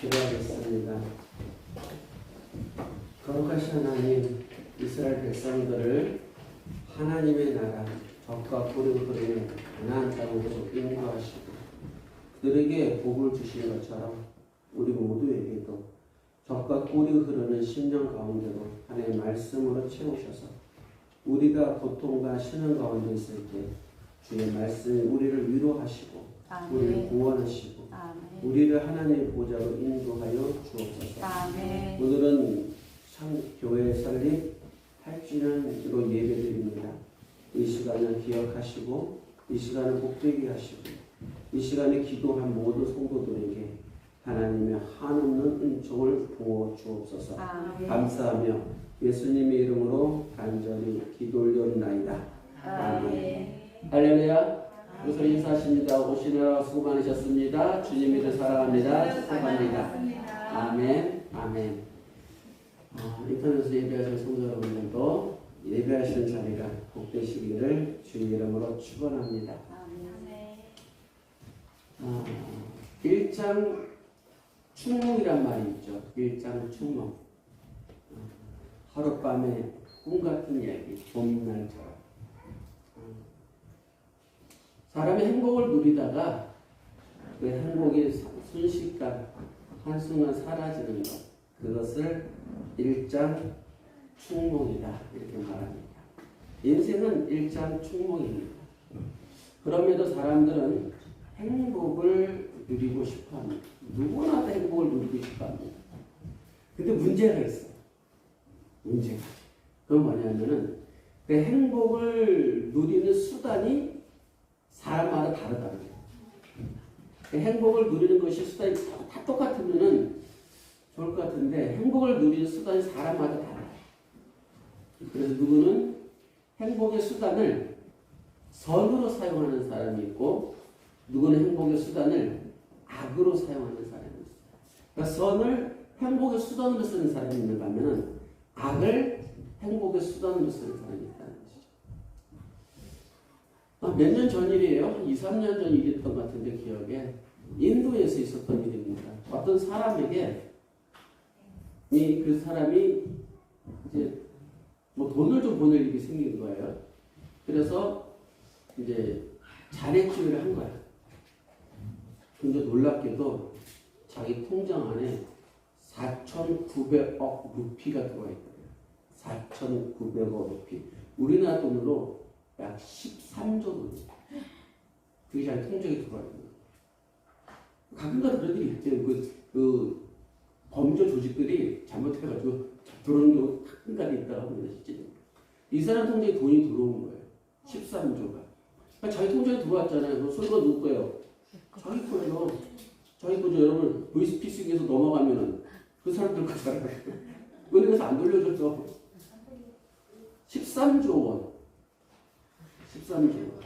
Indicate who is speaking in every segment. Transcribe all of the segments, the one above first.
Speaker 1: 기도하겠습니다. 거룩하신 하나님, 이스라엘 백성들을 하나님의 나라, 적과 꿀이 흐르는 가나안 땅으로 인도하시고 그들에게 복을 주신 것처럼 우리 모두에게도 적과 꿀이 흐르는 10년 가운데로 하나님의 말씀으로 채우셔서 우리가 고통과 신음 가운데 있을 때 주의 말씀이 우리를 위로하시고
Speaker 2: 아멘.
Speaker 1: 우리를 구원하시고
Speaker 2: 아멘.
Speaker 1: 우리를 하나님의 보좌로 인도하여 주옵소서.
Speaker 2: 아멘.
Speaker 1: 오늘은 교회 설립 8주년으로 예배드립니다. 이 시간을 기억하시고 이 시간을 복되게 하시고 이 시간에 기도한 모든 성도들에게 하나님의 한없는 은총을 부어 주옵소서.
Speaker 2: 아멘.
Speaker 1: 감사하며 예수님의 이름으로 간절히 기도 올려옵나이다. 아멘. 할렐루야. 우선 인사하십니다. 오시느라 수고 많으셨습니다. 주님을 사랑합니다. 축복합니다. 아멘. 아멘. 인터넷에서 예배하신 성도 여러분들도 예배하시는 자리가 복되시기를 주의 이름으로 축원합니다.
Speaker 2: 아멘.
Speaker 1: 1장 충몽이란 말이 있죠. 1장 충몽. 하룻밤에 꿈 같은 이야기, 봄날처럼. 사람의 행복을 누리다가 그 행복이 순식간 한순간 사라지는 것, 그것을 일장 충몽이다 이렇게 말합니다. 인생은 일장 충몽입니다. 그럼에도 사람들은 행복을 누리고 싶어합니다. 누구나 다 행복을 누리고 싶어합니다. 근데 문제가 있어요. 문제가. 그건 뭐냐면은 그 행복을 누리는 수단이 사람마다 다르다는 거예요. 그 행복을 누리는 것이 수단이 다 똑같으면은 좋을 것 같은데 행복을 누리는 수단이 사람마다 달라요. 그래서 누구는 행복의 수단을 선으로 사용하는 사람이 있고 누구는 행복의 수단을 악으로 사용하는 사람이 있어요. 그러니까 선을 행복의 수단으로 쓰는 사람이 있는가 하면은 악을 행복의 수단으로 쓰는 사람이 있다는 것이죠. 몇 년 전 일이에요. 2, 3년 전 일이었던 것 같은데 기억에 인도에서 있었던 일입니다. 어떤 사람에게 그 사람이 이제 뭐 돈을 좀 보낼 일이 생긴 거예요. 그래서 이제 잔액주의를 한 거야. 근데 놀랍게도 자기 통장 안에 4,900억 루피가 들어와 있더래요. 4,900억 루피. 우리나라 돈으로 약 13조 돈. 그게 자기 통장에 들어와 있는 거예요. 가끔가다 그런 일이 있대요. 그 범죄 조직들이 잘못해가지고 들어오는 경우 가끔가다 있다고 합니다. 실제. 이 사람 통장에 돈이 들어온 거예요. 13조가. 그러니까 자기 통장에 들어왔잖아요. 그 소리가 누구 거예요? 자기 거예요. 자기 거죠. 여러분 보이스피싱에서 넘어가면은 그 사람들 거잖아요. 은행에서 안 돌려줬어. 13조 원. 13조 원.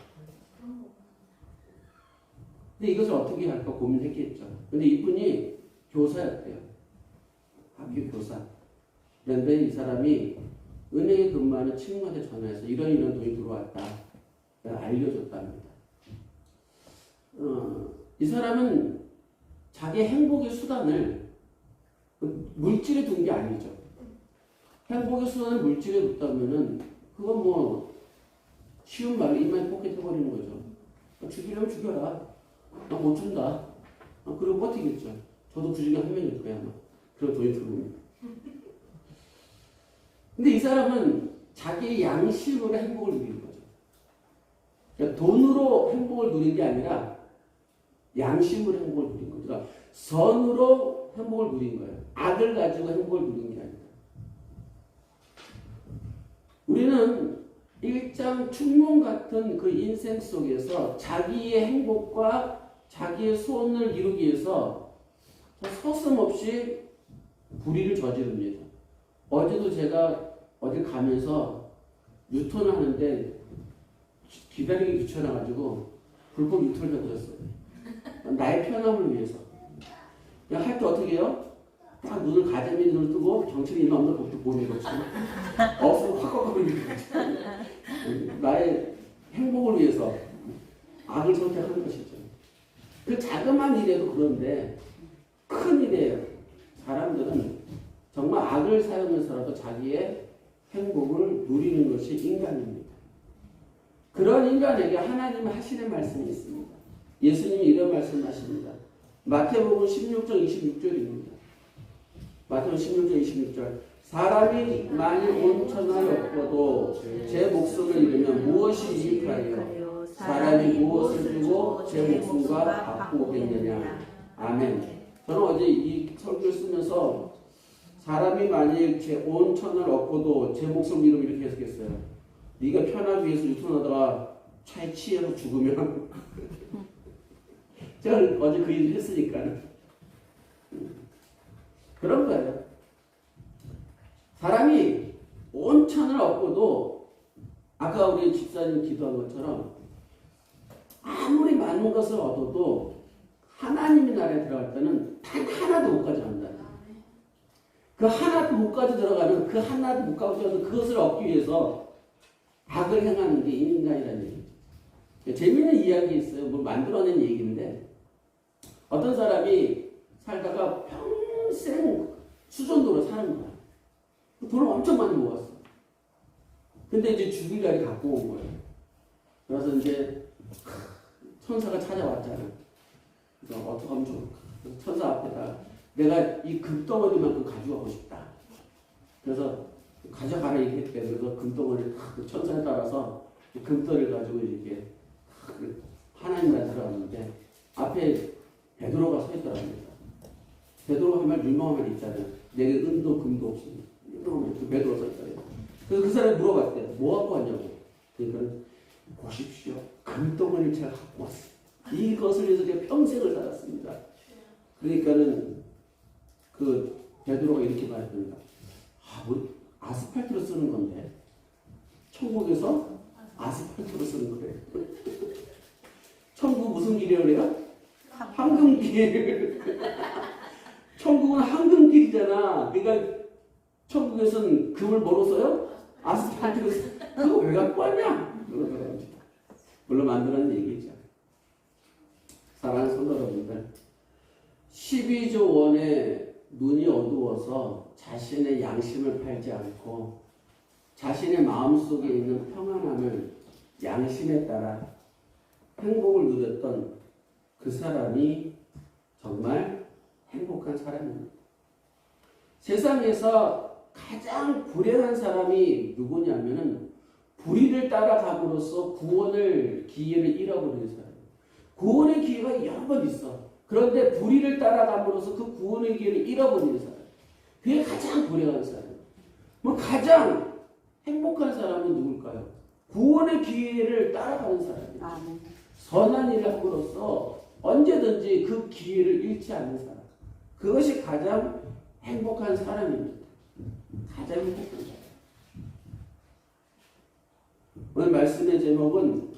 Speaker 1: 근데 이것을 어떻게 할까 고민했겠죠. 근데 이분이 교사였대요. 학교 교사. 그런데 이 사람이 은행에 근무하는 친구한테 전화해서 이런 돈이 들어왔다. 알려줬답니다. 이 사람은 자기 행복의 수단을 물질에 둔 게 아니죠. 행복의 수단을 물질에 뒀다면은 그건 뭐 쉬운 말로 입만 포켓 해버리는 거죠. 죽이려면 죽여라. 나 못 준다. 그리고 버티겠죠. 저도 그 중에 한 명일 거야 아마. 그런 돈이 들어옵니다. 근데 이 사람은 자기의 양심으로 행복을 누리는 거죠. 그러니까 돈으로 행복을 누린 게 아니라 양심으로 행복을 누린 거죠. 그러니까 선으로 행복을 누린 거예요. 악을 가지고 행복을 누린 게 아니다. 우리는 일장 충몽 같은 그 인생 속에서 자기의 행복과 자기의 소원을 이루기 위해서 서슴없이 불의를 저지릅니다. 어제도 제가 어디 가면서 유턴을 하는데 기다리기 귀찮아가지고 불법 유턴을 해버렸어요. 나의 편함을 위해서. 할 때 어떻게 해요? 딱 눈을 가자미 눈을 뜨고 정신이 있나 없나 그것도 보는 거지. 없으면 확 꺾어버리는 거지. 나의 행복을 위해서 악을 선택하는 것이죠. 그 자그마한 일에도 그런데 큰일이에요. 사람들은 정말 악을 사용해서라도 자기의 행복을 누리는 것이 인간입니다. 그런 인간에게 하나님은 하시는 말씀이 있습니다. 예수님이 이런 말씀하십니다. 마태복음 16장 26절입니다. 마태복음 16장 26절. 사람이 만일 온 천하를 얻고도 제 목숨을 잃으면 무엇이 유익하리요? 사람이 무엇을 주고 제 목숨과 바꾸겠느냐. 아멘. 저는 어제 이 설교를 쓰면서 사람이 만일 제 온 천하를 얻고도 제 목숨을 잃으면 이렇게 해석했어요. 네가 편하기 위해서 유턴하다가 차에 치여서 죽으면 제가 어제 그 일을 했으니까 그런 거예요. 사람이 온 천을 얻고도 아까 우리 집사님 기도한 것처럼 아무리 많은 것을 얻어도 하나님의 나라에 들어갈 때는 단 하나도 못 가져간다. 그 하나도 못 가져 들어가는 그 하나도 못 가져가서 그것을 얻기 위해서 악을 행하는 게 인간이라는 얘기죠. 재미있는 이야기 있어요. 뭐 만들어낸 얘기인데 어떤 사람이 살다가 평생 수전도로 사는 거야. 돈을 엄청 많이 모았어. 근데 이제 죽을 날이 갖고 온 거예요. 그래서 이제 천사가 찾아왔잖아. 그래서 어떡하면 좋을까? 천사 앞에다 내가 이 금덩어리만큼 가져가고 싶다. 그래서 가져가라 얘기했대. 그래서 금덩어리를 그 천사에 따라서 금덩어리를 가지고 이렇게 하나님 나라에 들어갔는데 앞에 베드로가 서 있더랍니다. 베드로가 한 말 유명한 말 있잖아요. 내게 은도 금도 없이 베드로가 서 있더래요. 그래서 그 사람이 물어봤대. 뭐 갖고 왔냐고. 그러니까 보십시오. 금덩어리를 제가 갖고 왔어요. 이것을 위해서 제가 평생을 살았습니다. 그러니까는 그 베드로가 이렇게 말했답니다. 뭐 아스팔트로 쓰는 건데 천국에서 아스팔트로 쓰는 거래요. 천국 무슨 길이라고 그래요? 황금길. 천국은 황금길이잖아. 그러니까 천국에서는 금을 뭐로 써요? 아스팔트로 써. 그거 왜 갖고 왔냐? 물론 만들어낸 얘기죠. 사랑하는 성도 여러분들, 12조 원의 눈이 어두워서 자신의 양심을 팔지 않고 자신의 마음속에 있는 평안함을 양심에 따라 행복을 누렸던 그 사람이 정말 행복한 사람입니다. 세상에서 가장 불행한 사람이 누구냐면은 불의를 따라감으로써 구원을 기회를 잃어버리는 사람. 구원의 기회가 여러 번 있어. 그런데 불의를 따라감으로써 그 구원의 기회를 잃어버리는 사람. 그게 가장 불행한 사람. 뭐 가장 행복한 사람은 누굴까요? 구원의 기회를 따라가는 사람이에요. 선한 일을 함으로써 언제든지 그 기회를 잃지 않는 사람. 그것이 가장 행복한 사람입니다. 가장 행복한 사람. 오늘 말씀의 제목은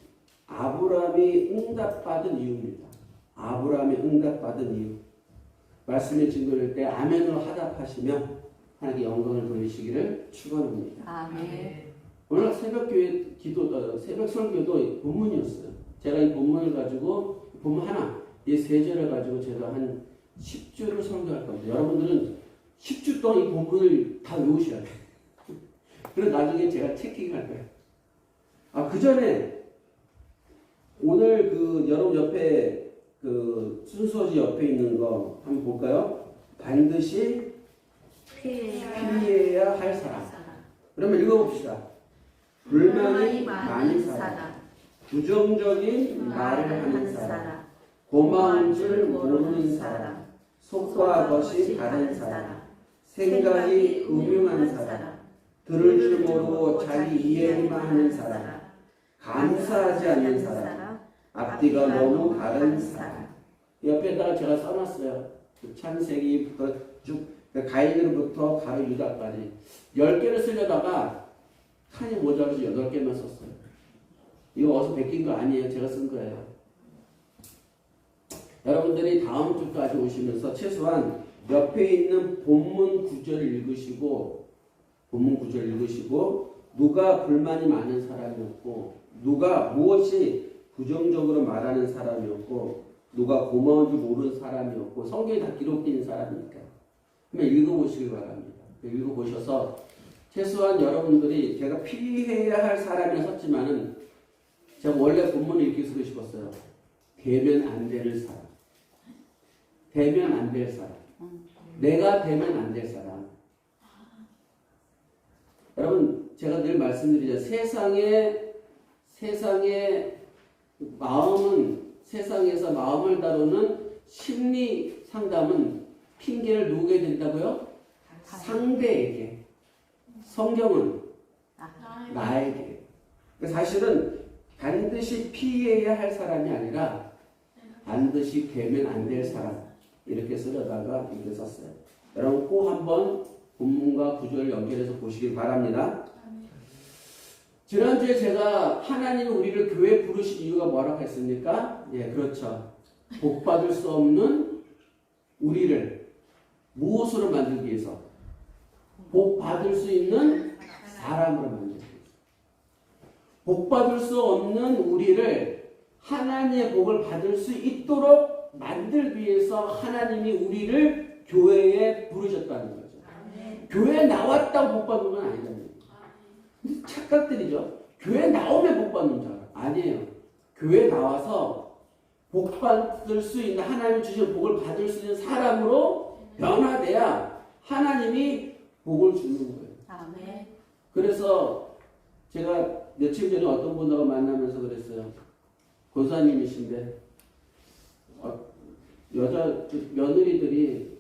Speaker 1: 아브라함이 응답받은 이유입니다. 아브라함이 응답받은 이유. 말씀의 증거를 때 아멘으로 화답하시며 하나님께 영광을 돌리시기를 축원합니다.
Speaker 2: 아멘.
Speaker 1: 오늘 새벽교회 기도, 새벽 설교도 본문이었어요. 제가 이 본문을 가지고 본문 하나, 이 세 절을 가지고 제가 한 10주를 설교할 겁니다. 여러분들은 10주 동안 이 본문을 다 외우셔야 돼요. 그래서 나중에 제가 체킹할 거예요. 그 전에 오늘 그 여러분 옆에 그 순서지 옆에 있는 거 한번 볼까요? 반드시 피해야 할 사람. 그러면 읽어봅시다. 불만이 많은 사람, 부정적인 말을 하는 사람, 고마운 줄 모르는 사람, 속과 것이 다른 사람, 생각이 음흉한 사람, 들을 줄 모르고 자기 이해만 하는 사람, 감사하지 않는 사람, 앞뒤가 너무 다른 사람. 옆에다가 제가 써놨어요. 창세기부터 쭉 가인으로부터 가로 유다까지 10개를 쓰려다가 칸이 모자라서 8개만 썼어요. 이거 어디서 베낀 거 아니에요. 제가 쓴 거예요. 여러분들이 다음 주까지 오시면서 최소한 옆에 있는 본문 구절을 읽으시고 누가 불만이 많은 사람이었고 누가 무엇이 부정적으로 말하는 사람이었고 누가 고마운 줄 모르는 사람이었고 성경에 다 기록되어 있는 사람이니까 한번 읽어보시길 바랍니다. 읽어보셔서 최소한 여러분들이 제가 피해야 할 사람이라 썼지만은 제가 원래 본문을 이렇게 쓰고 싶었어요. 되면 안 될 사람. 되면 안 될 사람. 내가 되면 안 될 사람. 여러분 제가 늘 말씀드리죠. 세상의 마음은 세상에서 마음을 다루는 심리 상담은 핑계를 누구에게 된다고요? 상대에게. 성경은 나에게. 사실은 반드시 피해야 할 사람이 아니라 반드시 되면 안 될 사람 이렇게 쓰려다가 이렇게 썼어요. 여러분 꼭 한번 본문과 구절을 연결해서 보시길 바랍니다. 지난주에 제가 하나님이 우리를 교회 부르신 이유가 뭐라고 했습니까? 예, 그렇죠. 복 받을 수 없는 우리를 무엇으로 만들기 위해서? 복 받을 수 있는 사람으로 만들기 위해서. 복 받을 수 없는 우리를 하나님의 복을 받을 수 있도록 만들기 위해서 하나님이 우리를 교회에 부르셨다는 거죠. 교회에 나왔다고 복 받는 건 아니잖아요. 착각들이죠. 교회 나오면 복 받는 줄 알아요. 아니에요. 교회 나와서 복 받을 수 있는 하나님이 주신 복을 받을 수 있는 사람으로 변화돼야 하나님이 복을 주는 거예요. 아멘. 그래서 제가 며칠 전에 어떤 분하고 만나면서 그랬어요. 권사님이신데 여자 며느리들이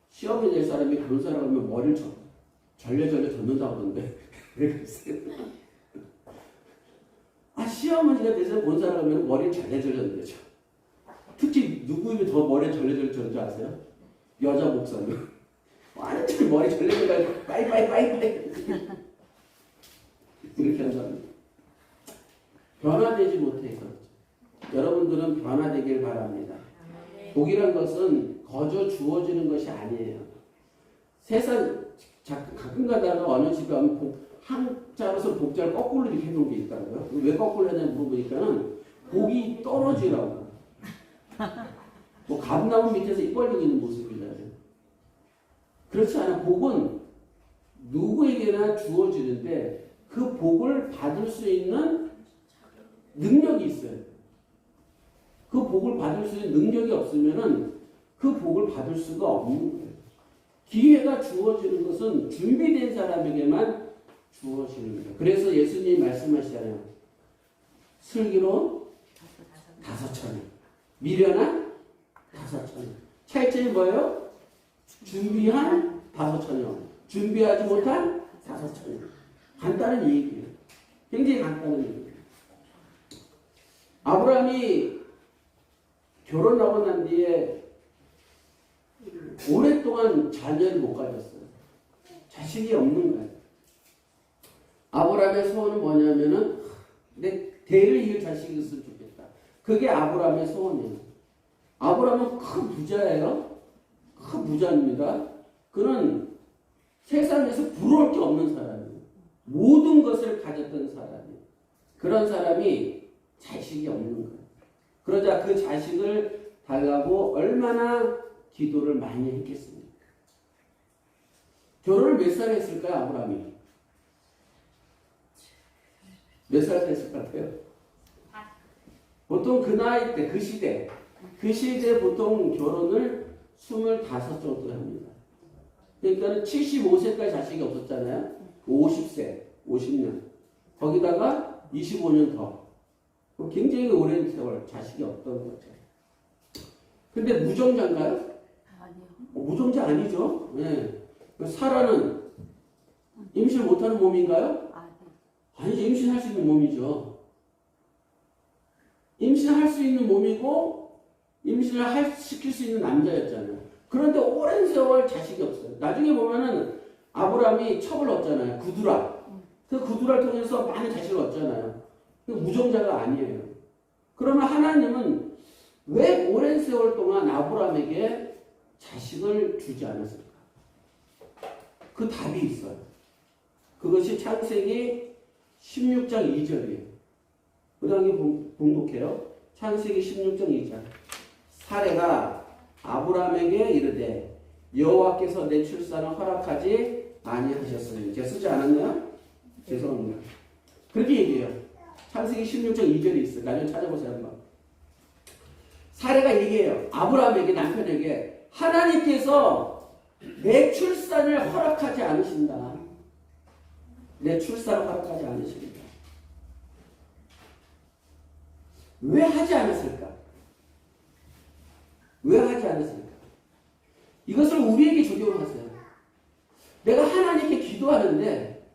Speaker 1: 시어머니 될 사람이 변사라고 하면 머리를 절레절레 젓는다고 그러는데 그랬어요. 시어머니가 돼서 본사라고 하면 머리를 절레절레 젓는 거죠. 특히 누구이면 더 머리를 절레절레 젓는 줄 아세요? 여자 목사님. 완전히 머리 절레절레 빠이빠이 이렇게 한다는 변화되지 못해서 여러분들은 변화되길 바랍니다. 복이란 것은 거저 주어지는 것이 아니에요. 세상 가끔 가다가 어느 집에 가면 한자로서 복자를 거꾸로 이렇게 해놓은 게 있더라고요. 왜 거꾸로 했냐 물어보니까는 복이 떨어지라고. 뭐 감나무 밑에서 입 벌리고 있는 모습이잖아요. 그렇지 않아. 복은 누구에게나 주어지는데 그 복을 받을 수 있는 능력이 있어요. 그 복을 받을 수 있는 능력이 없으면은 그 복을 받을 수가 없는 거예요. 기회가 주어지는 것은 준비된 사람에게만 주어지는 거예요. 그래서 예수님이 말씀하시잖아요. 슬기로운 5,000원, 미련한 5,000원. 차이점이 뭐예요? 준비한 5,000원, 준비하지 못한 5,000원. 간단한 얘기예요. 굉장히 간단한 얘기예요. 아브라함이 결혼하고 난 뒤에 오랫동안 자녀를 못 가졌어요. 자식이 없는 거예요. 아브라함의 소원은 뭐냐면은 내 대를 이을 자식이 있으면 좋겠다. 그게 아브라함의 소원이에요. 아브라함은 큰 부자예요. 큰 부자입니다. 그는 세상에서 부러울 게 없는 사람이에요. 모든 것을 가졌던 사람이에요. 그런 사람이 자식이 없는 거예요. 그러자 그 자식을 달라고 얼마나 기도를 많이 했겠습니까? 결혼을 몇 살 했을까요, 아브라함이? 몇 살 했을 것 같아요? 보통 그 나이 때, 그 시대 보통 결혼을 25 정도 합니다. 그러니까 75세까지 자식이 없었잖아요. 50세, 50년. 거기다가 25년 더. 굉장히 오랜 세월 자식이 없던 거죠. 근데 무정자인가요? 아니요. 무정자 아니죠. 네. 사라는 임신을 못하는 몸인가요? 아니죠. 임신할 수 있는 몸이죠. 임신할 수 있는 몸이고 임신을 시킬 수 있는 남자였잖아요. 그런데 오랜 세월 자식이 없어요. 나중에 보면은 아브라함이 첩을 얻잖아요. 구두라. 그 구두라를 통해서 많은 자식을 얻잖아요. 무정자가 아니에요. 그러면 하나님은 왜 오랜 세월 동안 아브라함에게 자식을 주지 않았을까? 그 답이 있어요. 그것이 창세기 16장 2절이에요. 그 다음에 봉독해요. 창세기 16장 2절. 사례가 아브라함에게 이르되 여호와께서 내 출산을 허락하지 아니하셨으니. 제가 쓰지 않았나요? 죄송합니다. 그렇게 얘기해요. 창세기 16장 2절이 있어요. 나중에 찾아보세요 한번. 사례가 얘기해요. 아브라함에게, 남편에게 하나님께서 내 출산을 허락하지 않으신다. 내 출산을 허락하지 않으십니다. 왜 하지 않았을까? 왜 하지 않았을까? 이것을 우리에게 적용을 하세요. 내가 하나님께 기도하는데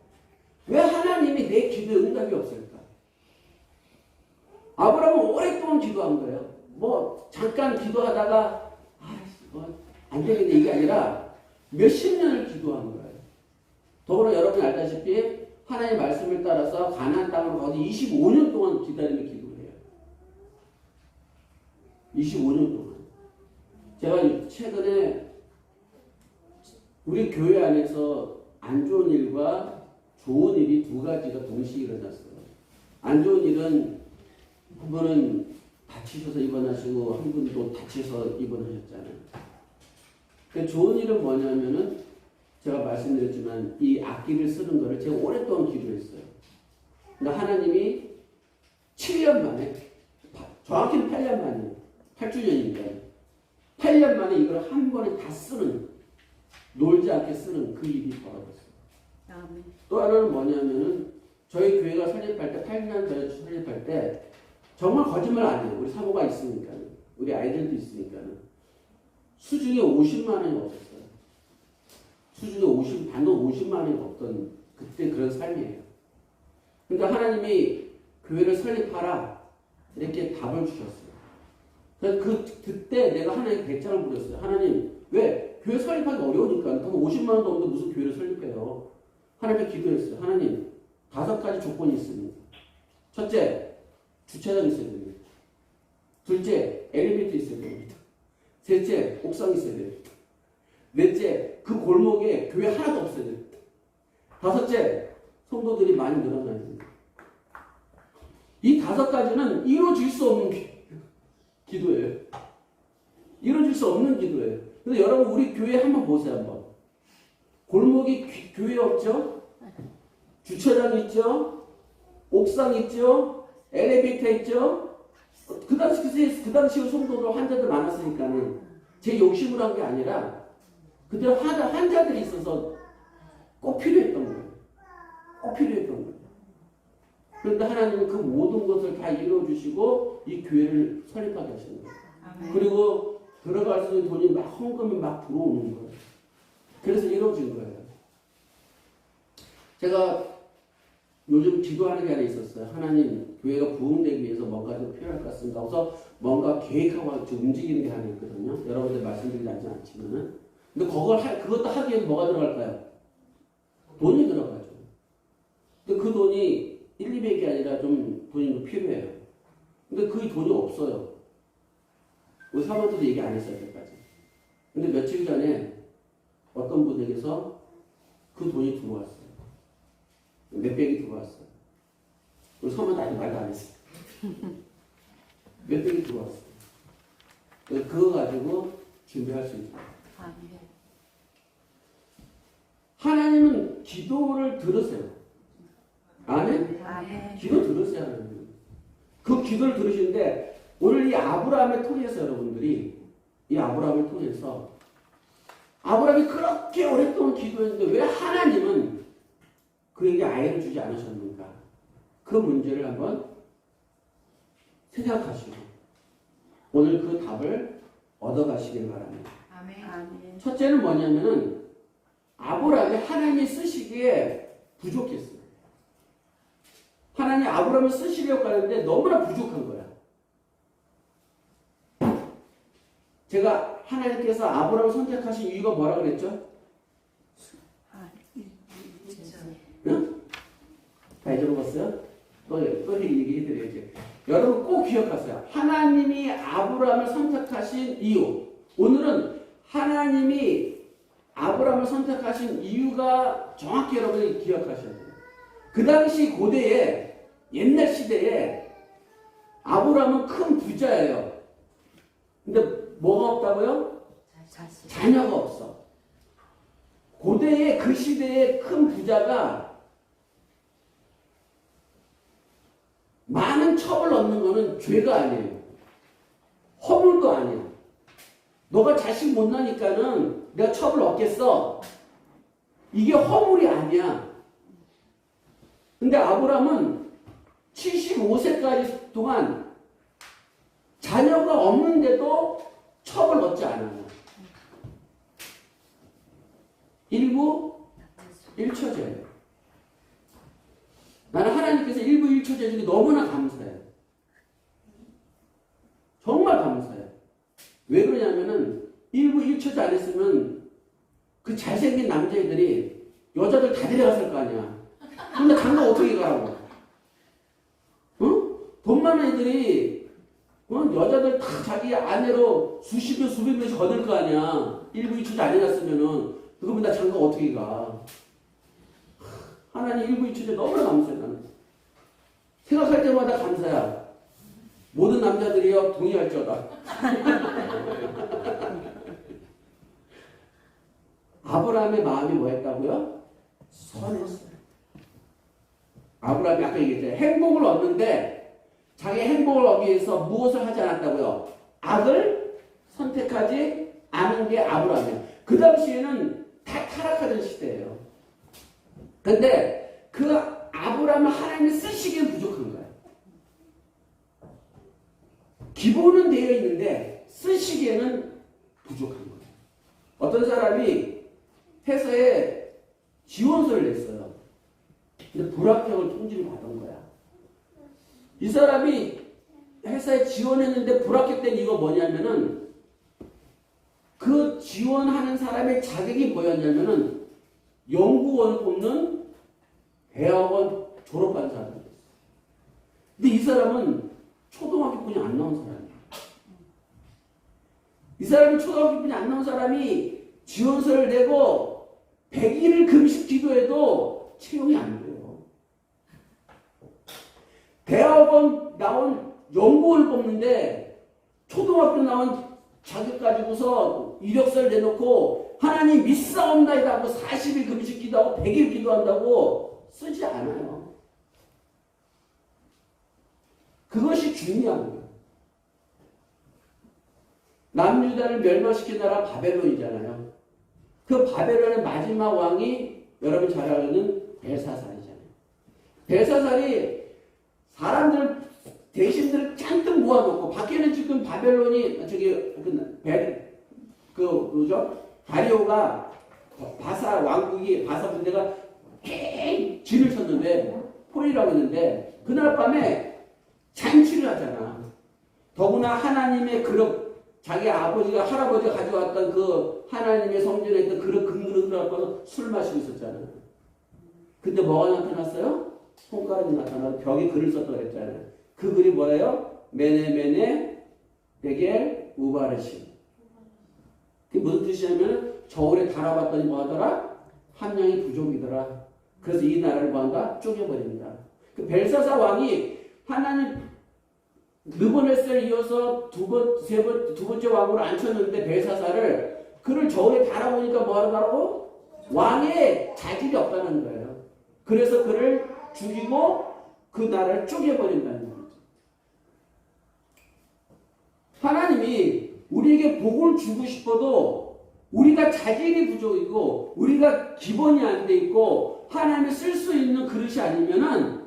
Speaker 1: 왜 하나님이 내 기도에 응답이 없을까? 아브라함은 오랫동안 기도한 거예요. 뭐 잠깐 기도하다가 안 되겠네 이게 아니라 몇십 년을 기도한 거예요. 더불어 여러분이 알다시피 하나님의 말씀을 따라서 가나안 땅으로 가서 25년 동안 기다리며 기도를 해요. 25년 동안. 제가 최근에 우리 교회 안에서 안 좋은 일과 좋은 일이 두 가지가 동시에 일어났어요. 안 좋은 일은 한 분은 다치셔서 입원하시고 한 분도 다쳐서 입원하셨잖아요. 좋은 일은 뭐냐면은 제가 말씀드렸지만 이 악기를 쓰는 거를 제가 오랫동안 기도했어요. 근데 하나님이 7년 만에, 정확히는 8년 만이에요. 8주년입니다. 8년 만에 이걸 한 번에 다 쓰는, 놀지 않게 쓰는 그 일이 벌어졌어요. 아멘. 또 하나는 뭐냐면은 저희 교회가 설립할 때, 8년 전에 설립할 때 정말 거짓말 안 해요. 우리 사모가 있으니까, 우리 아이들도 있으니까 수중에 50만 원이 없었어요. 수중에 단돈 50만 원이 없던 그때 그런 삶이에요. 그러니까 하나님이 교회를 설립하라 이렇게 답을 주셨어요. 그래서 그때 내가 하나님께 배짱을 부렸어요. 하나님 왜? 교회 설립하기 어려우니까 돈 50만 원도 없는데 무슨 교회를 설립해요. 하나님께 기도했어요. 하나님 5가지 조건이 있습니다. 첫째, 주차장 있어야 됩니다. 둘째, 엘리베이터 있어야 됩니다. 셋째, 옥상 있어야 됩니다. 넷째, 그 골목에 교회 하나도 없어야 됩니다. 다섯째, 성도들이 많이 늘어나야 됩니다. 이 5가지는 이루어질 수 없는 기도예요. 이루어질 수 없는 기도예요. 근데 여러분 우리 교회 한번 보세요. 한번. 골목에 교회 없죠? 주차장 있죠? 옥상 있죠? 엘리베이터 있죠? 그 당시 성도들 환자들 많았으니까는 제 욕심으로 한 게 아니라 그때 환자들이 있어서 꼭 필요했던 거예요. 꼭 필요했던 거예요. 그런데 하나님은 그 모든 것을 다 이루어주시고 이 교회를 설립하게 하시는 거예요. 아멘. 그리고 들어갈 수 있는 돈이 막 헌금이 막 들어오는 거예요. 그래서 이루어진 거예요. 제가 요즘 기도하는 게 하나 있었어요. 하나님, 교회가 부흥되기 위해서 뭔가 좀 필요할 것 같습니다. 그래서 뭔가 계획하고 움직이는 게 하나 있거든요. 여러분들 말씀드리지 않지만은. 근데 그것도 하기 위해서 뭐가 들어갈까요? 돈이 들어가죠. 근데 그 돈이 1, 200이 아니라 좀 돈이 좀 필요해요. 근데 그 돈이 없어요. 우리 사모들도 얘기 안 했어요, 여기까지. 근데 며칠 전에 어떤 분에게서 그 돈이 들어왔어요. 몇백이 들어왔어요. 우리 사모도 아직 말도 안 했어요. 몇백이 들어왔어요. 그거 가지고 준비할 수 있다. 하나님은 기도를 들으세요. 아멘? 기도 들으세요, 하나님. 그 기도를 들으시는데, 오늘 이 아브라함을 통해서 여러분들이, 이 아브라함을 통해서, 아브라함이 그렇게 오랫동안 기도했는데, 왜 하나님은 그에게 아이를 주지 않으셨는가? 그 문제를 한번 생각하시고, 오늘 그 답을 얻어가시길 바랍니다. 아멘. 첫째는 뭐냐면은, 아브라함이 하나님이 쓰시기에 부족했어요. 하나님이 아브라함을 쓰시려고 하는데 너무나 부족한 거야. 제가 하나님께서 아브라함을 선택하신 이유가 뭐라고 그랬죠? 응? 다 잊어먹었어요? 또 얘기해드려야지. 여러분 꼭 기억하세요. 하나님이 아브라함을 선택하신 이유. 오늘은 하나님이 아브라함을 선택하신 이유가 정확히 여러분이 기억하셔야 돼요. 그 당시 고대에, 옛날 시대에 아브라함은 큰 부자예요. 근데 뭐가 없다고요? 자녀가 없어. 고대의 그 시대의 큰 부자가 많은 첩을 얻는 거는 죄가 아니에요. 허물도 아니야. 너가 자식 못 나니까는 내가 첩을 얻겠어. 이게 허물이 아니야. 근데 아브람은 75세까지 동안 자녀가 없는데도 첩을 얻지 않아요. 일부 일처제예요. 나는 하나님께서 일부 일처제 중에 너무나 감사해요. 정말 감사해요. 왜 그러냐면은 일부 일처제 안 했으면 그 잘생긴 남자애들이 여자들 다 데려갔을 거 아니야. 근데 장가 어떻게 가라고? 응? 돈 많은 애들이 여자들 다 자기 아내로 수십 명, 수백 명씩 거둘 거 아니야. 일부 일처제 안 해놨으면은 그러면 나 장가 어떻게 가? 하나님 일부 일처제 너무나 감사해 나는. 생각할 때마다 감사야. 모든 남자들이요 동의할지어다. 아브라함의 마음이 뭐였다고요? 선했어요. 아브라함이 아까 얘기했잖아요. 행복을 얻는데 자기 행복을 얻기 위해서 무엇을 하지 않았다고요? 악을 선택하지 않은 게 아브라함이에요. 그 당시에는 다 타락하던 시대예요. 근데 그 아브라함을 하나님이 쓰시기엔 부족한 거예요. 기본은 되어 있는데 쓰시기에는 부족한 거예요. 어떤 사람이 회사에 지원서를 냈어요. 근데 불합격을 통지를 받은 거야. 이 사람이 회사에 지원했는데 불합격된 이유가 뭐냐면은 그 지원하는 사람의 자격이 뭐였냐면은 연구원을 뽑는 대학원 졸업한 사람이었어요. 근데 이 사람은 초등학교뿐이 안 나온 사람이에요. 이 사람이 초등학교뿐이 안 나온 사람이 지원서를 내고 100일을 금식 기도해도 채용이 안 돼요. 대학원 나온 연구원을 뽑는데 초등학교 나온 자격 가지고서 이력서를 내놓고 하나님 믿사옵나이다 하고 40일 금식 기도하고 100일 기도한다고 쓰지 않아요. 그것이 중요한 거예요. 남유다를 멸망시킨 나라 바벨론이잖아요. 그 바벨론의 마지막 왕이 여러분 잘 아는 벨사살이잖아요. 벨사살이 사람들 대신들을 잔뜩 모아놓고 밖에는 지금 바벨론이 뭐죠? 다리오가 바사 왕국이 바사 군대가 개 진을 쳤는데 포리라고 했는데 그날 밤에 잔치를 하잖아. 더구나 하나님의 그릇 자기 아버지가 할아버지가 가져왔던 그 하나님의 성전에 있던 그릇 근그릇을 갖고 술 마시고 있었잖아. 근데 뭐가 나타났어요? 손가락이 나타나서 벽에 글을 썼다고 그랬잖아요. 그 글이 뭐예요? 메네메네 베겔 우바르심. 그게 무슨 뜻이냐면 저울에 달아봤더니 뭐하더라? 한 명이 부족이더라. 그래서 이 나라를 뭐한다? 쪼개버립니다. 그 벨사사 왕이 하나님 느부갓네살을 이어서 두 번째 왕으로 앉혔는데 벨사사를 그를 저울에 달아보니까 뭐하더라고? 왕의 자질이 없다는 거예요. 그래서 그를 죽이고 그 나라를 쪼개버린다는 거죠. 하나님이 우리에게 복을 주고 싶어도 우리가 자질이 부족이고 우리가 기본이 안 돼 있고 하나님이 쓸 수 있는 그릇이 아니면은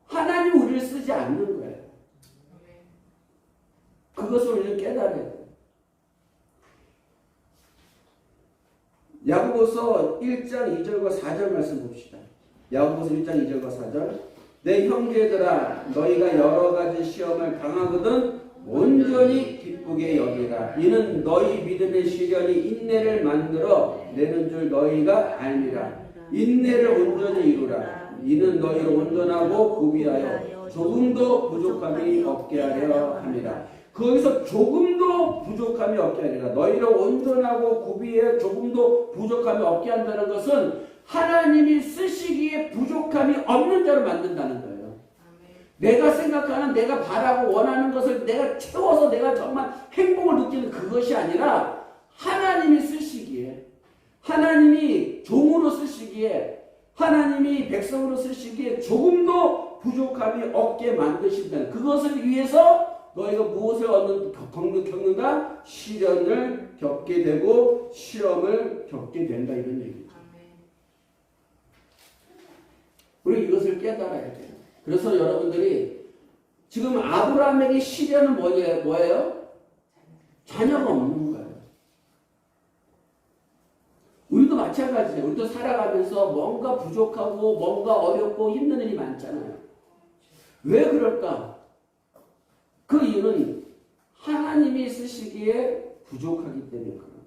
Speaker 1: 하나님 우리를 쓰지 않는 거예요. 그것을 우리는 깨달아야 돼요. 야고보서 1장 2절과 4절 말씀 봅시다. 야고보서 1장 2절과 4절. 내 형제들아 너희가 여러 가지 시험을 당하거든 온전히 기쁘게 여기라. 이는 너희 믿음의 시련이 인내를 만들어 내는 줄 너희가 알미라. 인내를 온전히 이루라. 이는 너희를 온전하고 구비하여 조금도 부족함이 없게 하려 함이라. 거기서 조금도 부족함이 없게 하리라. 너희를 온전하고 구비해 조금도 부족함이 없게 한다는 것은 하나님이 쓰시기에 부족함이 없는 자로 만든다는 거예요. 내가 생각하는, 내가 바라고 원하는 것을 내가 채워서 내가 정말 행복을 느끼는 그것이 아니라 하나님이 쓰시기에, 하나님이 종으로 쓰시기에, 하나님이 백성으로 쓰시기에 조금도 부족함이 없게 만드신다는, 그것을 위해서 너희가 무엇을 겪는다? 시련을 겪게 되고 시험을 겪게 된다, 이런 얘기죠. 우리 이것을 깨달아야 돼요. 그래서 여러분들이 지금 아브라함에게 시련은 뭐예요? 자녀가 없는 거예요. 우리도 마찬가지예요. 우리도 살아가면서 뭔가 부족하고 뭔가 어렵고 힘든 일이 많잖아요. 왜 그럴까? 그 이유는 하나님이 쓰시기에 부족하기 때문에 그런 거예요.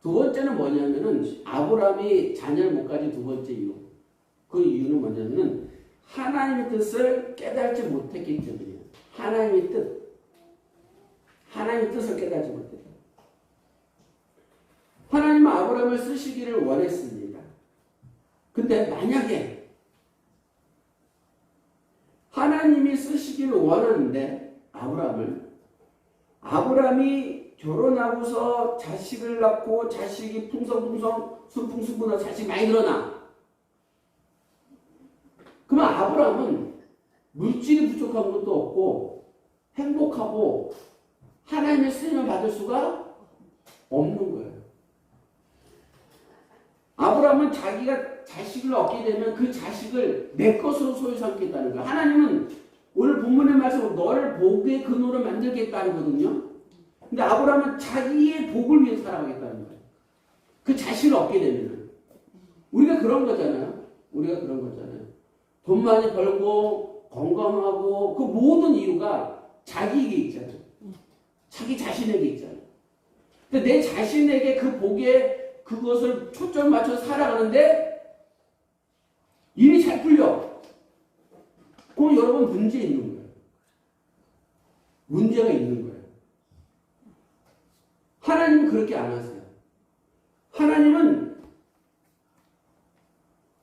Speaker 1: 두 번째는 뭐냐면은 아브라함이 자녀를 못 가진 두 번째 이유. 그 이유는 뭐냐면은 하나님의 뜻을 깨달지 못했기 때문이에요. 하나님의 뜻을 깨달지 못했다. 하나님은 아브라함을 쓰시기를 원했습니다. 근데 만약에 하나님이 쓰시기를 원하는데 아브라함이 결혼하고서 자식을 낳고 자식이 풍성풍성 순풍순풍한 자식이 많이 늘어나. 그러면 아브라함은 물질이 부족한 것도 없고 행복하고 하나님의 쓰임을 받을 수가 없는 거예요. 아브라함은 자기가 자식을 얻게 되면 그 자식을 내 것으로 소유 삼겠다는 거예요. 하나님은 오늘 본문의 말씀으로 너를 복의 근원으로 만들겠다는 거거든요. 근데 아브라함은 자기의 복을 위해서 살아가겠다는 거예요. 그 자식을 얻게 되면. 우리가 그런 거잖아요. 돈 많이 벌고 건강하고 그 모든 이유가 자기에게 있잖아요. 자기 자신에게 있잖아요. 근데 내 자신에게 그 복에 그것을 초점 맞춰서 살아가는데 일이 잘 풀려. 그럼 여러분 문제 있는 거예요. 문제가 있는 거예요. 하나님은 그렇게 안 하세요. 하나님은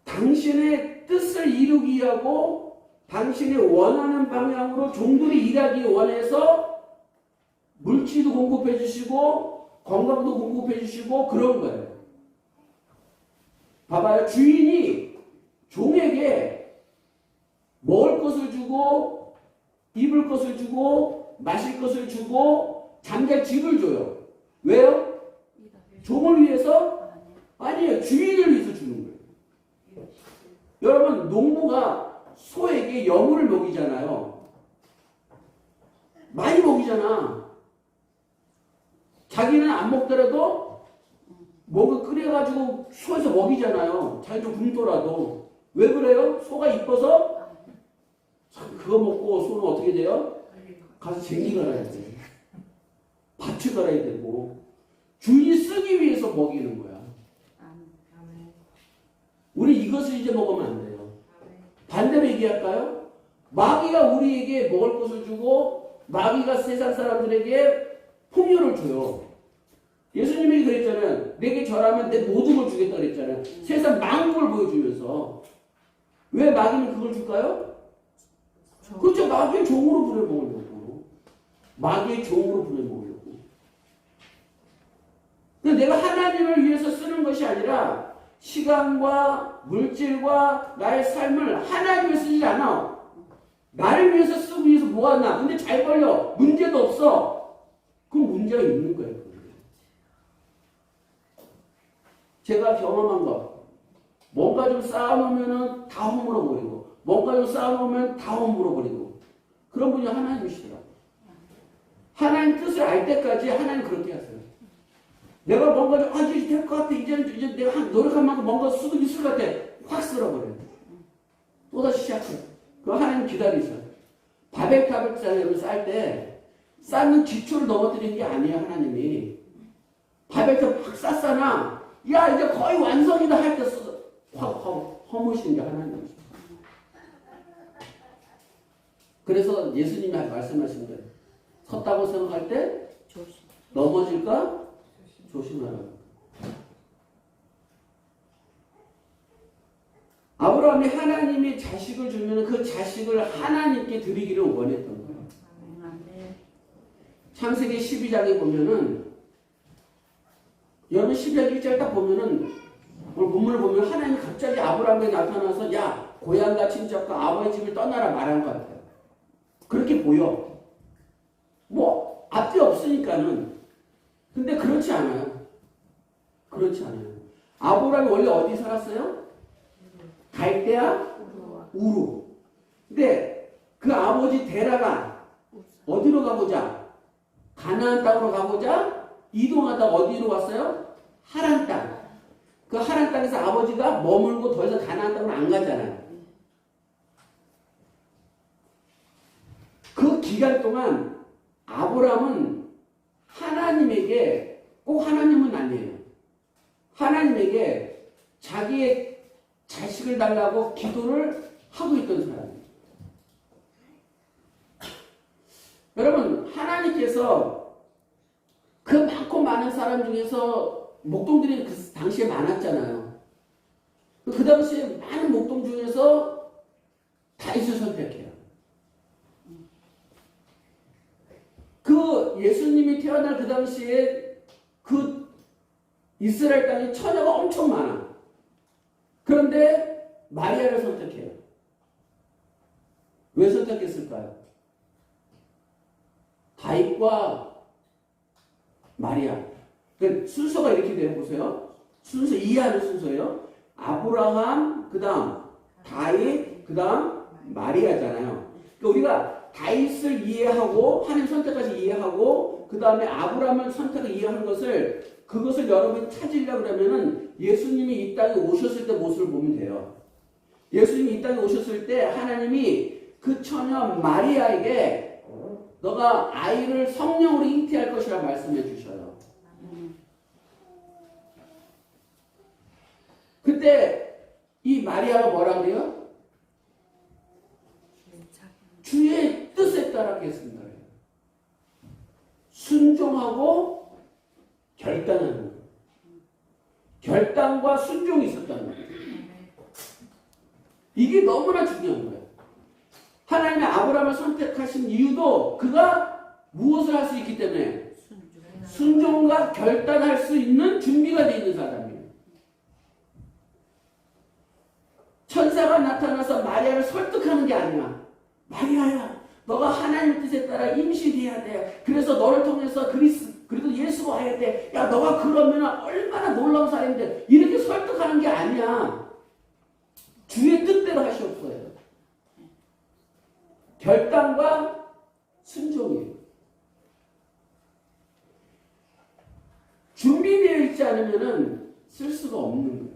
Speaker 1: 당신의 뜻을 이루기 위하고 당신이 원하는 방향으로 종들이 일하기 원해서 물질도 공급해 주시고 건강도 공급해 주시고 그런 거예요. 봐봐요. 주인이 종에게 먹을 것을 주고 입을 것을 주고 마실 것을 주고 잠잘 집을 줘요. 왜요? 종을 위해서? 아니에요. 주인을 위해서 주는 거예요. 여러분, 농부가 소에게 여물을 먹이잖아요. 많이 먹이잖아. 자기는 안 먹더라도 먹을 끓여가지고 소에서 먹이잖아요. 자기 좀 굶더라도. 왜 그래요? 소가 이뻐서? 그거 먹고 소는 어떻게 돼요? 가서 쟁기 갈아야 돼. 밭을 갈아야 되고. 주인이 쓰기 위해서 먹이는 거야. 우리 이것을 이제 먹으면 안 돼요. 반대로 얘기할까요? 마귀가 우리에게 먹을 것을 주고 마귀가 세상 사람들에게 풍요를 줘요. 예수님이 그랬잖아요. 내게 절하면 내 모든 걸 주겠다 그랬잖아요. 세상 만국을 보여주면서. 왜 마귀는 그걸 줄까요? 그렇죠. 마귀의 종으로 부려먹으려고. 마귀의 종으로 부려먹으려고. 근데 내가 하나님을 위해서 쓰는 것이 아니라 시간과 물질과 나의 삶을 하나님을 쓰지 않아. 나를 위해서 쓰기 위해서 뭐하나. 근데 잘 벌려. 문제도 없어. 그럼 문제가 있는 거예요. 제가 경험한 거. 뭔가 좀 쌓아놓으면 다 허물어버리고 뭔가 좀 쌓아놓으면 다 허물어버리고 그런 분이 하나님이시더라고요. 하나님 뜻을 알 때까지 하나님 그렇게 하세요. 내가 뭔가 좀 이제 될 것 같아. 이제 내가 노력한 만큼 뭔가 수도 있을 것 같아. 확 쓸어버려요. 또다시 시작해요. 그럼 하나님 기다리세요. 바벨탑을 쌓을 때 쌓는 기초를 넘어뜨리는 게 아니에요. 하나님이. 바벨탑 확 쌓잖아. 야 이제 거의 완성이다 할 때 확 허무시는 게 하나님이죠. 그래서 예수님이 말씀하신 거예요. 섰다고 생각할 때 넘어질까? 조심하라고. 아브라함이 하나님이 자식을 주면 그 자식을 하나님께 드리기를 원했던 거예요. 창세기 12장에 보면은 여러분 12장 1절 딱 보면은 오늘 본문을 보면 하나님이 갑자기 아브라함에게 나타나서 야 고향과 친척과 아버지 집을 떠나라 말한 것 같아요. 그렇게 보여. 뭐 앞뒤 없으니까는. 근데 그렇지 않아요. 그렇지 않아요. 아브라함이 원래 어디 살았어요? 갈대아 우루. 근데 그 아버지 데라가 어디로 가보자? 가나안 땅으로 가보자 이동하다 어디로 갔어요? 하란 땅. 그 하란 땅에서 아버지가 머물고 더 이상 가나안 땅으로 안 가잖아요. 그 기간 동안 아브라함은 하나님에게 꼭 하나님은 아니에요. 하나님에게 자기의 자식을 달라고 기도를 하고 있던 사람이에요. 여러분 하나님께서 그 많고 많은 사람 중에서 목동들이 그 당시에 많았잖아요. 그 당시에 많은 목동 중에서 다윗을 선택해요. 그 예수님이 태어날 그 당시에 그 이스라엘 땅에 처녀가 엄청 많아. 그런데 마리아를 선택해요. 왜 선택했을까요? 다윗과 마리아. 그 순서가 이렇게 돼요. 보세요. 순서 이해하는 순서예요. 아브라함, 그 다음 다윗, 그 다음 마리아잖아요. 그러니까 우리가 다윗을 이해하고 하나님 선택까지 이해하고 그 다음에 아브라함을 선택을 이해하는 것을 그것을 여러분이 찾으려고 그러면은 예수님이 이 땅에 오셨을 때 모습을 보면 돼요. 예수님이 이 땅에 오셨을 때 하나님이 그 처녀 마리아에게 너가 아이를 성령으로 잉태할 것이라 말씀해 주셔요. 그때 이 마리아가 뭐라 그래요? 주의 뜻에 따랐겠습니다. 순종하고 결단하는 거예요. 결단과 순종이 있었다는 거예요. 이게 너무나 중요한 거예요. 하나님의 아브라함을 선택하신 이유도 그가 무엇을 할 수 있기 때문에 순종과 결단할 수 있는 준비가 되어 있는 사람이에요. 천사가 나타나서 마리아를 설득하는 게 아니야. 마리아야, 너가 하나님 뜻에 따라 임신해야 돼. 그래서 너를 통해서 그래도 예수가 와야 돼. 야, 너가 그러면 얼마나 놀라운 사람인데. 이렇게 설득하는 게 아니야. 주의 뜻대로 하시옵소요. 결단과 순종이에요. 준비되어 있지 않으면 쓸 수가 없는 거예요.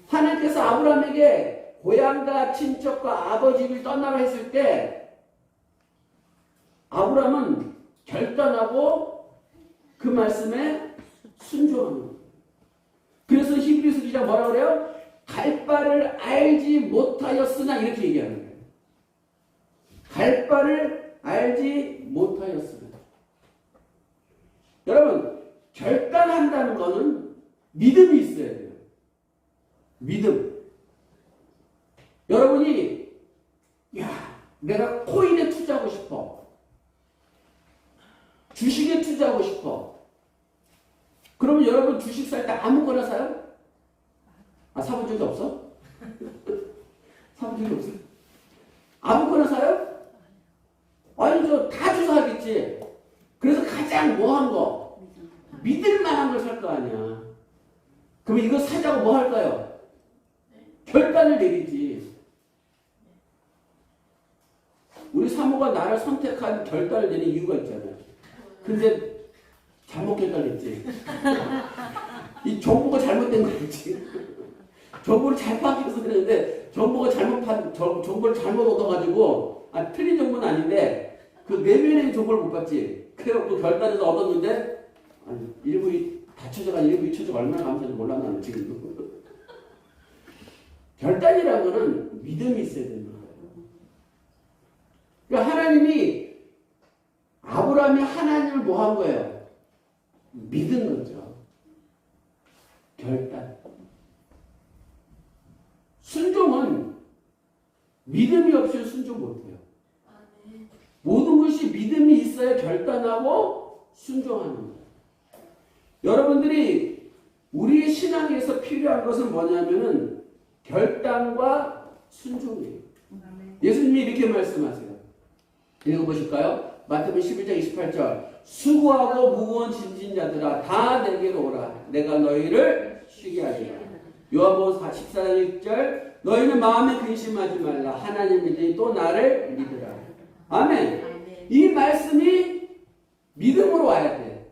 Speaker 1: 하나님께서 아브라함에게 고향과 친척과 아버지를 떠나라 했을 때 아브라함은 결단하고 그 말씀에 순종하는 거예요. 그래서 히브리서 기자 뭐라고 그래요? 갈 바를 알지 못하였으나 이렇게 얘기하는 거예요. 갈 바를 알지 못하였으나. 여러분 결단한다는 거는 믿음이 있어야 돼요. 믿음. 여러분이 야 내가 코인에 투자하고 싶어. 주식에 투자하고 싶어. 그러면 여러분 주식 살 때 아무거나 사요? 아 사본 적이 없어? 사본 적이 없어? 아무거나 사요? 아니 저 다 투자하겠지. 그래서 가장 뭐한 거? 믿을 만한 걸 살 거 아니야. 그럼 이거 사자고 뭐 할까요? 결단을 내리지. 우리 사모가 나를 선택한 결단을 내린 이유가 있잖아요. 근데 잘못 결단했지. 이 정보가 잘못된 거였지. 정보를 잘 파악해서 그랬는데 정보를 잘못 얻어가지고 틀린 정보는 아닌데 그 내면의 정보를 못 봤지. 그래갖고 결단해서 얻었는데 일부 다쳐져가 일부 잊혀져가 얼마나 감사한지 몰랐나요 지금도. 결단이라는 거는 믿음이 있어야 되는 거예요. 그러니까 하나님이 아브라함이 하나님을 뭐 한 거예요? 믿은 거죠. 결단. 순종은 결단하고 순종하는 거예요. 여러분들이 우리의 신앙에서 필요한 것은 뭐냐면은 결단과 순종이에요. 예수님이 이렇게 말씀하세요. 읽어보실까요? 마태복음 11장 28절. 수고하고 무거운 짐진 자들아 다 내게로 오라. 내가 너희를 쉬게 하리라. 요한복음 14장 1절. 너희는 마음에 근심하지 말라. 하나님 믿으니 또 나를 믿으라. 아멘. 이 말씀이 믿음으로 와야 돼.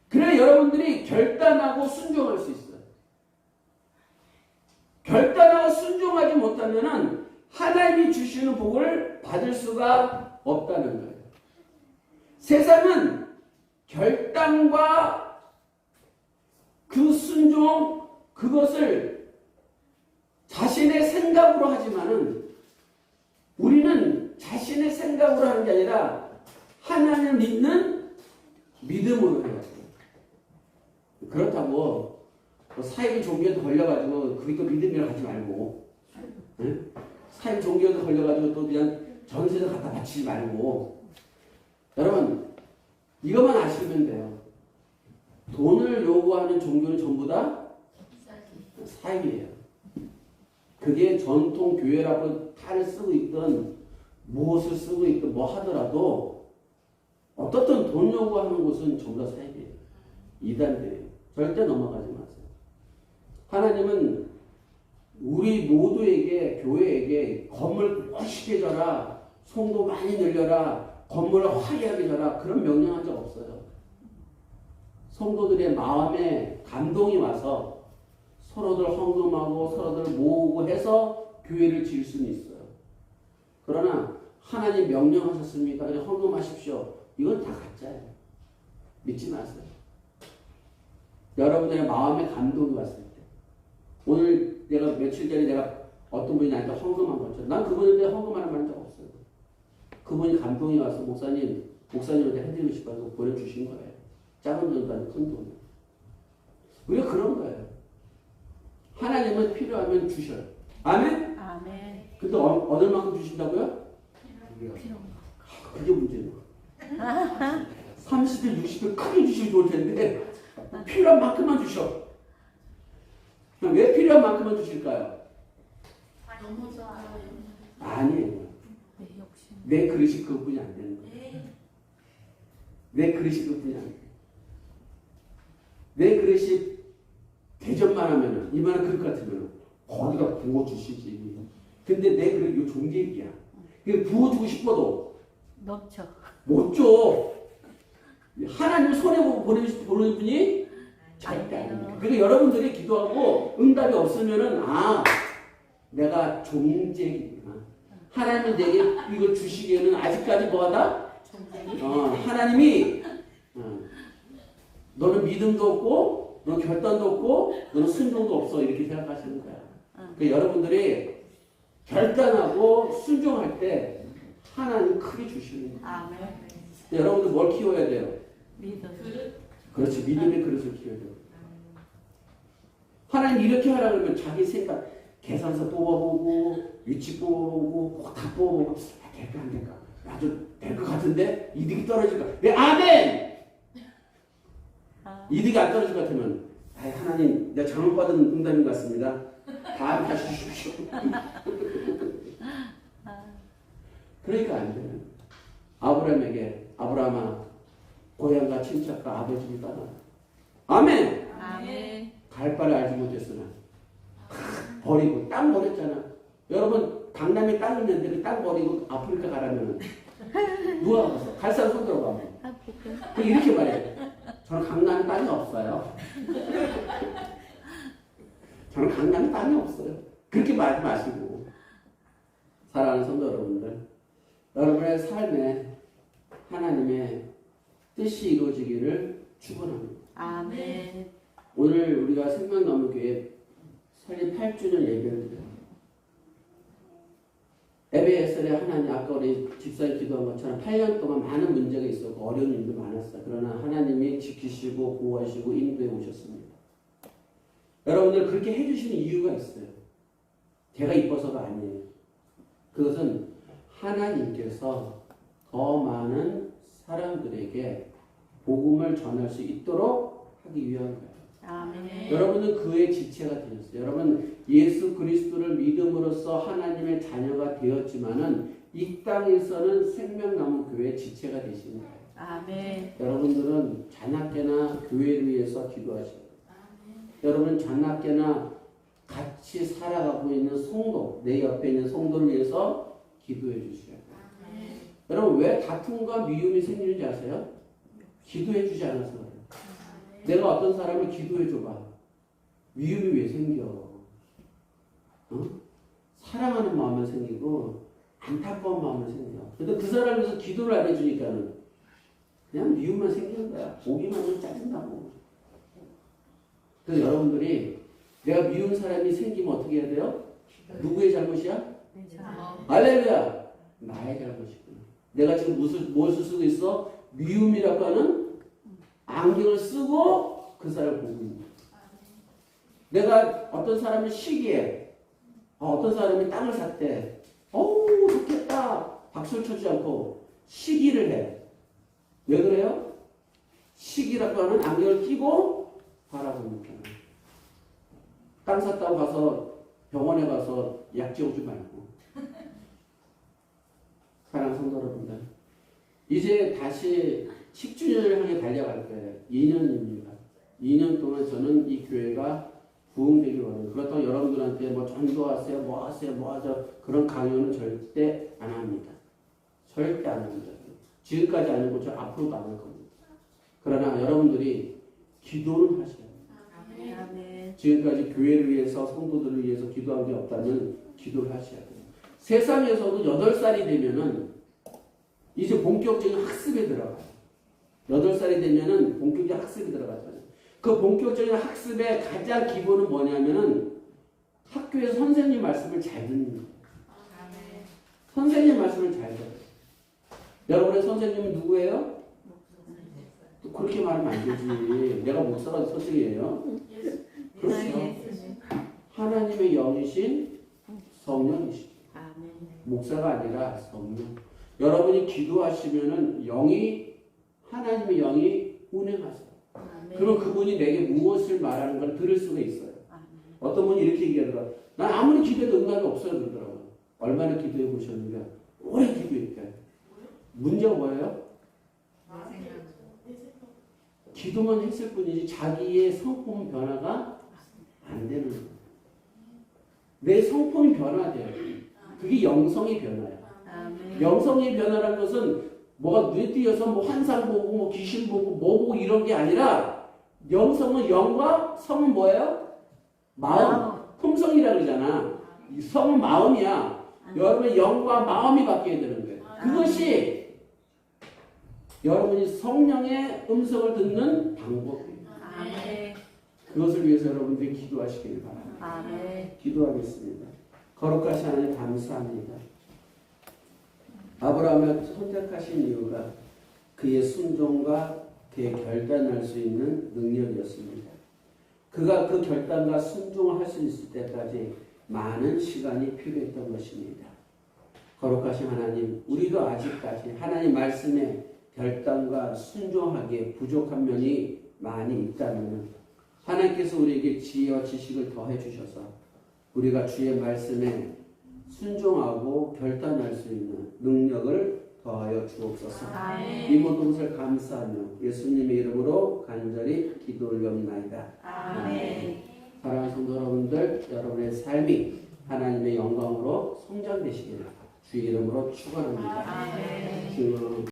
Speaker 1: 그래 여러분들이 결단하고 순종할 수 있어요. 결단하고 순종하지 못하면은 하나님이 주시는 복을 받을 수가 없다는 거예요. 세상은 결단과 그 순종 그것을 자신의 생각으로 하지만은 우리는 자신의 생각으로 하는 게 아니라 하나님을 믿는 믿음으로 해요. 그렇다고 사이비 종교에 걸려가지고 그것도 믿음이라 하지 말고, 응? 사이비 종교에 걸려가지고 또 그냥 전세를 갖다 바치지 말고, 여러분 이것만 아시면 돼요. 돈을 요구하는 종교는 전부 다 사이비예요. 그게 전통 교회라고 탈을 쓰고 있던 무엇을 쓰고 있던 뭐 하더라도 어떻든 돈 요구하는 곳은 전부 다 사이비예요. 이단들이에요. 절대 넘어가지 마세요. 하나님은 우리 모두에게 교회에게 건물 멋있게 져라, 성도 많이 늘려라, 건물을 화려하게 져라 그런 명령한 적 없어요. 성도들의 마음에 감동이 와서 서로들 헌금하고 서로들 모으고 해서 교회를 지을 수는 있어요. 그러나 하나님 명령하셨습니까? 그냥 헌금하십시오. 이건 다 가짜예요. 믿지 마세요. 여러분들의 마음에 감동이 왔을 때, 오늘 내가 며칠 전에 내가 어떤 분이 나한테 헌금한 것처럼 난 그분한테 헌금하는 적 없어요. 그분이 감동이 와서 목사님한테 해드리고 싶어서 보내주신 거예요. 작은 돈도 아니고 큰 돈. 우리가 그런 거예요. 하나님은 필요하면 주셔요. 아멘?
Speaker 2: 아멘.
Speaker 1: 근데 얻을 만큼 주신다고요? 그게 문제예요. 30일, 60일 크게 주시면 좋을 텐데 필요한 만큼만 주셔. 왜 필요한 만큼만 주실까요?
Speaker 2: 너무 좋아요.
Speaker 1: 아니에요. 내 그릇이 그것뿐이 안 되는 거예요. 내 그릇이 그것뿐이 안 돼요. 내 그릇이 대접만 하면은 이만한 그릇 같으면 거기다 부어주시지. 근데 내 그릇 이거 종객이야. 부어주고 싶어도
Speaker 2: 넘쳐.
Speaker 1: 못 줘. 하나님 손에 보내는 분이 절대 안 돼요. 그러니까 여러분들이 기도하고 응답이 없으면은 내가 종객이구나. 하나님이 내게 이걸 주시기에는 아직까지 뭐하다? 하나님이 너는 믿음도 없고 너는 결단도 없고 너는 순종도 없어 이렇게 생각하시는 거야. 그러니까 여러분들이 결단하고 순종할 때 하나님 크게 주시는 거야.
Speaker 2: 아멘.
Speaker 1: 여러분들 뭘 키워야 돼요?
Speaker 2: 믿음.
Speaker 1: 그렇지. 믿음의 그릇을 키워야 돼요. 하나님 이렇게 하라 그러면 자기 생각 계산서 뽑아보고 위치 뽑아보고 다 뽑아보고 될까 안 될까? 아주 될 것 같은데 이득이 떨어질까? 네, 아멘! 이득이 안 떨어질 것 같으면 하나님 내가 잘못받은 응답인 것 같습니다. 다음 다시 주십시오. 그러니까 안 돼요. 아브라함에게 아브라함아 고향과 친척과 아버지를 떠나. 아멘!
Speaker 2: 아멘.
Speaker 1: 갈 바를 알지 못했으나 버리고 땅 버렸잖아. 여러분 강남에 땅 있는데 그 땅 버리고 아프리카 가라면 누가 가서 갈 사람 손 들어봐. 이렇게 말해. 저는 강남에 땅이 없어요. 저는 강남에 땅이 없어요. 그렇게 말하지 마시고. 사랑하는 성도 여러분들, 여러분의 삶에 하나님의 뜻이 이루어지기를 축원합니다.
Speaker 2: 아멘.
Speaker 1: 오늘 우리가 생명나무교회 설립 8주년 예배를 드려요. 에베에셀의 하나님, 아까 우리 집사님 기도한 것처럼 8년 동안 많은 문제가 있었고 어려운 일도 많았어요. 그러나 하나님이 지키시고 보호하시고 인도해 오셨습니다. 여러분들 그렇게 해주시는 이유가 있어요. 제가 이뻐서가 아니에요. 그것은 하나님께서 더 많은 사람들에게 복음을 전할 수 있도록 하기 위한 거예요.
Speaker 2: 아멘.
Speaker 1: 여러분은 그의 지체가 되셨어요. 여러분 예수 그리스도를 믿음으로써 하나님의 자녀가 되었지만은 이 땅에서는 생명나무 교회의 지체가 되시는 거예요.
Speaker 2: 아멘.
Speaker 1: 여러분들은 자나깨나 교회를 위해서 기도하시고 여러분 자나깨나 같이 살아가고 있는 성도, 내 옆에 있는 성도를 위해서 기도해 주셔야 돼요. 여러분 왜 다툼과 미움이 생기는지 아세요? 기도해 주지 않아서 그래요. 내가 어떤 사람을 기도해 줘봐. 미움이 왜 생겨? 어? 사랑하는 마음은 생기고 안타까운 마음은 생겨. 근데 그 사람을 위해서 기도를 안 해주니까는 그냥 미움만 생기는 거야. 보기만 하면 짜증나고. 그래서 여러분들이 내가 미운 사람이 생기면 어떻게 해야 돼요? 누구의 잘못이야? 할렐루야! 나의 잘못이구나. 내가 지금 무엇을 쓰고 있어? 미움이라고 하는 안경을 쓰고 그 사람을 보고 있는 거야. 내가 어떤 사람이 시기해. 어떤 사람이 땅을 샀대. 어우 좋겠다. 박수를 쳐주지 않고 시기를 해. 왜 그래요? 시기라고 하는 안경을 끼고 바라보니까. 땅 샀다고 가서 병원에 가서 약 지어주지 말고. 사랑하는 성도 여러분들, 이제 다시 10주년을 향해 달려갈 거예요. 2년입니다. 2년 동안 저는 이 교회가 부흥되길 원해요. 그렇다고 여러분들한테 뭐 전도하세요, 뭐 하세요, 뭐 하죠. 그런 강요는 절대 안 합니다. 절대 안 합니다. 지금까지 안 했고 저 앞으로도 안 할 겁니다. 그러나 여러분들이 기도는 하셔야 돼요.
Speaker 2: 아멘.
Speaker 1: 지금까지 교회를 위해서 성도들을 위해서 기도한 게 없다면 기도를 하셔야 돼요. 세상에서도 8살이 되면은 이제 본격적인 학습에 들어가요. 8살이 되면은 본격적인 학습에 들어가잖아요. 그 본격적인 학습의 가장 기본은 뭐냐면은 학교에서 선생님 말씀을 잘 듣는 거예요. 선생님 말씀을 잘 들어요. 여러분의 선생님은 누구예요? 또 그렇게 말하면 안 되지. 내가 목사가 선생이에요. 그렇죠. 하나님의 영이신 성령이시죠.
Speaker 2: 아멘.
Speaker 1: 목사가 아니라 성령. 여러분이 기도하시면은 영이 하나님의 영이 운행하세요.
Speaker 2: 아멘.
Speaker 1: 그럼 그분이 내게 무엇을 말하는 걸 들을 수가 있어요.
Speaker 2: 아멘.
Speaker 1: 어떤 분이 이렇게 얘기하더라고요. 난 아무리 기도해도 응답이 없어요 그러더라고요. 얼마나 기도해 보셨는데 오래 기도했대. 문제가 뭐예요? 기도만 했을 뿐이지 자기의 성품 변화가 안 되는 거예요. 내 성품이 변화돼요. 그게 영성의 변화예요.
Speaker 2: 아멘.
Speaker 1: 영성의 변화라는 것은 뭐가 눈에 띄어서 뭐 환상 보고 뭐 귀신 보고 뭐 보고 이런 게 아니라 영성은 영과 성은 뭐예요? 마음. 품성이라 그러잖아. 이 성은 마음이야. 여러분의 영과 마음이 바뀌어야 되는 거예요. 그것이 여러분이 성령의 음성을 듣는 방법이에요.
Speaker 2: 아멘.
Speaker 1: 그것을 위해서 여러분들이 기도하시길 바랍니다.
Speaker 2: 아멘.
Speaker 1: 기도하겠습니다. 거룩하신 하나님 감사합니다. 아브라함을 선택하신 이유가 그의 순종과 그의 결단할 수 있는 능력이었습니다. 그가 그 결단과 순종을 할 수 있을 때까지 많은 시간이 필요했던 것입니다. 거룩하신 하나님, 우리도 아직까지 하나님 말씀에 결단과 순종하기에 부족한 면이 많이 있다면 하나님께서 우리에게 지혜와 지식을 더해 주셔서 우리가 주의 말씀에 순종하고 결단할 수 있는 능력을 더하여 주옵소서.
Speaker 2: 아멘.
Speaker 1: 이 모든 것을 감사하며 예수님의 이름으로 간절히 기도 올려옵나이다.
Speaker 2: 아멘.
Speaker 1: 사랑하는 성도 여러분들, 여러분의 삶이 하나님의 영광으로 성장되시기를 주의 이름으로 축원합니다.
Speaker 2: 아멘.
Speaker 1: 주